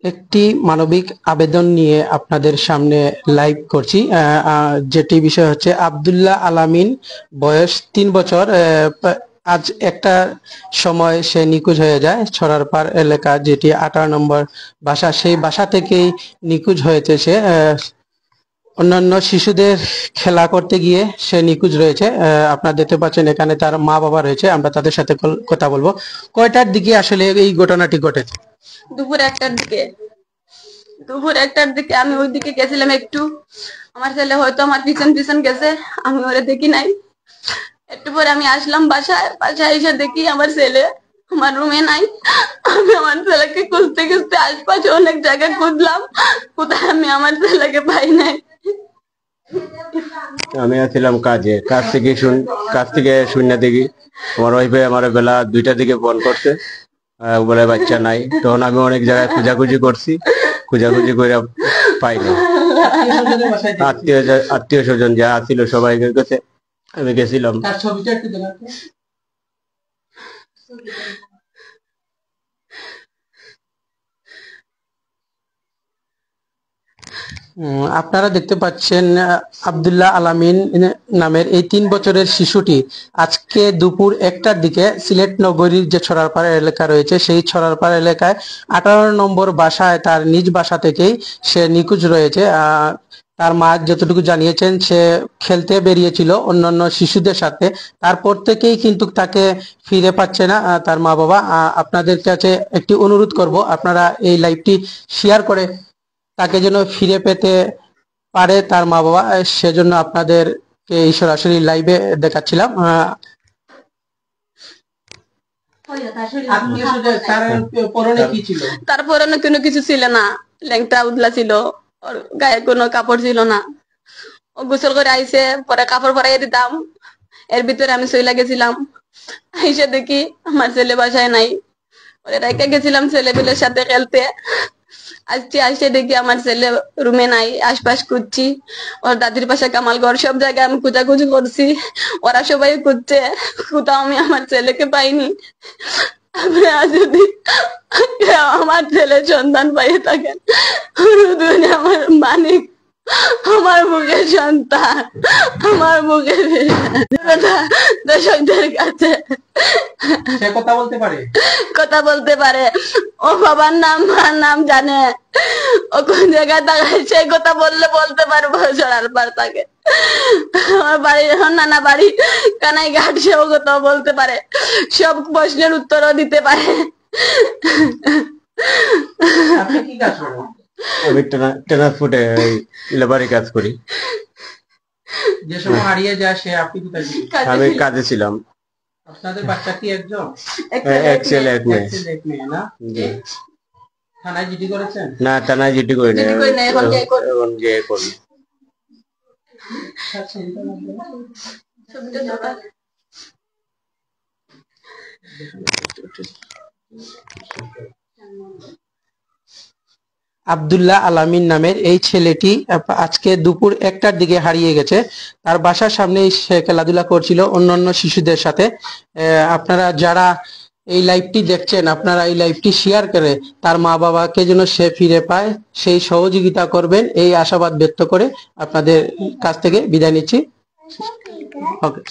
একটি মানবিক আবেদন নিয়ে আপনাদের সামনে লাইভ করছি। যেটি বিষয় হচ্ছে আব্দুল্লাহ আলামিন, বয়স 3 বছর। আজ একটা সময় সে নিখোঁজ হয়ে যায়। ছড়ারপাড় এলাকা, যেটি 18 নম্বর বাসা, সেই বাসা থেকেই নিখোঁজ হয়েছে সে। অন্যান্য শিশুদের খেলা করতে গিয়ে সে নিখোঁজ রয়েছে। আপনারা দেখতে পাচ্ছেন এখানে তার মা বাবা রয়েছে, আমরা তাদের সাথে কথা বলবো। কয়টার দিকে আসলে এই ঘটনাটি ঘটেছে? দুপুর 1টার দিকে আমি ওইদিকে গেছিলাম একটু। আমার ছেলে হয়তো আমার পিছন পিছন গেছে, আমি ওরে দেখি নাই। একটু পরে আমি আসলাম বাসায় এসে দেখি আমার ছেলে আমার রুমে নাই। আমি আমার ছেলেকে খুঁজতে খুঁজতে আশপাশে অনেক জায়গায় খুঁজলাম, কোথায় আমি আমার ছেলেকে পাই নাই। আমি আসছিলাম কাজ থেকে শূন্য দেখি আমার ওয়াইফে আমার বেলা 2টার দিকে ফোন করছে, বলে বাচ্চা নাই। তখন আমি অনেক জায়গায় খোঁজাখুঁজি করছি, খোঁজাখুঁজি করে পাইনি। আত্মীয় স্বজন যা ছিল সবাই কাছে আমি গেছিলাম। আপনারা দেখতে পাচ্ছেন আব্দুল্লাহ আলামিন নামের এই 3 বছরের শিশুটি আজকে দুপুর 1টার দিকে সিলেট নগরীর যে ছড়ারপাড় এলাকা রয়েছে, সেই ছড়ারপাড় এলাকায় 18 নম্বর বাসায়, তার নিজ বাসা থেকেই সে নিখোঁজ রয়েছে। তার মা যতটুকু জানিয়েছেন, সে খেলতে বেরিয়েছিল অন্যান্য শিশুদের সাথে। তারপর থেকেই কিন্তু তাকে ফিরে পাচ্ছে না তার মা বাবা। আপনাদের কাছে একটি অনুরোধ করব, আপনারা এই লাইভটি শেয়ার করে তাকে যেন ফিরে পেতে পারে তার মা বাবা, সেজন্য আপনাদেরকে এই সরাসরি লাইভে দেখাচ্ছিলাম। তার পরনে কোনো কিছু ছিল না, ল্যাংটা উদলা ছিল, ওর গায়ে কোনো কাপড় ছিল না। ও গোসল করে আইসে, পরে কাপড় পরাই দিতাম, এর ভিতরে আমি চলে গেছিলাম। আইসে দেখি আমার ছেলে বাসায় নাই। ওরে রেখে গেছিলাম ছেলেগুলোর সাথে খেলতে। আসছে দেখি আমার ছেলে রুমে নাই। আশপাশ খুঁজছি, ওর দাদির পাশে কামালগড়, সব জায়গায় আমি খোঁজাখুঁজি করছি, ওরা সবাই খুঁজছে, কোথাও আমি আমার ছেলেকে পাইনি। যদি আমার ছেলের সন্ধান পাইয়ে থাকেন, আমার মানিক, আমার মুখের সন্তান, আমার মুখের দর্শকদের কাছে কথা বলতে পারে। ও বাবার নাম মার নাম জানে, ও কোন জায়গায় থাকায় সেই কথা বলতে পারবো। ছড়ারপাড় থাকে আমার বাড়ি, যখন নানা বাড়ি কানাই ঘাট, সেও কথা বলতে পারে, সব প্রশ্নের উত্তরও দিতে পারে। আমি ট্রান্সপোর্টে লেবারি কাজ করি। যে সময় হারিয়ে যায় সে, আপনি কোথায় ছিলেন? আমি কাজে ছিলাম। আপনাদের বাচ্চা কি একজন? এক ছেলে এক মেয়ে। না? জি। থানায় জিডি করেছেন? না, থানায় জিডি করি না, এখন যে করবো। আব্দুল্লাহ আলামিন নামের এই ছেলেটি আজকে দুপুর 1টার দিকে হারিয়ে গেছে। তার বাসার সামনেই সে খেলাধুলা করছিল অন্যান্য শিশুদের সাথে। আপনারা যারা এই লাইভটি দেখছেন, আপনারা এই লাইভটি শেয়ার করে তার মা বাবাকে যেন সে ফিরে পায় সেই সহযোগিতা করবেন, এই আশাবাদ ব্যক্ত করে আপনাদের কাছ থেকে বিদায় নিচ্ছি। ওকে।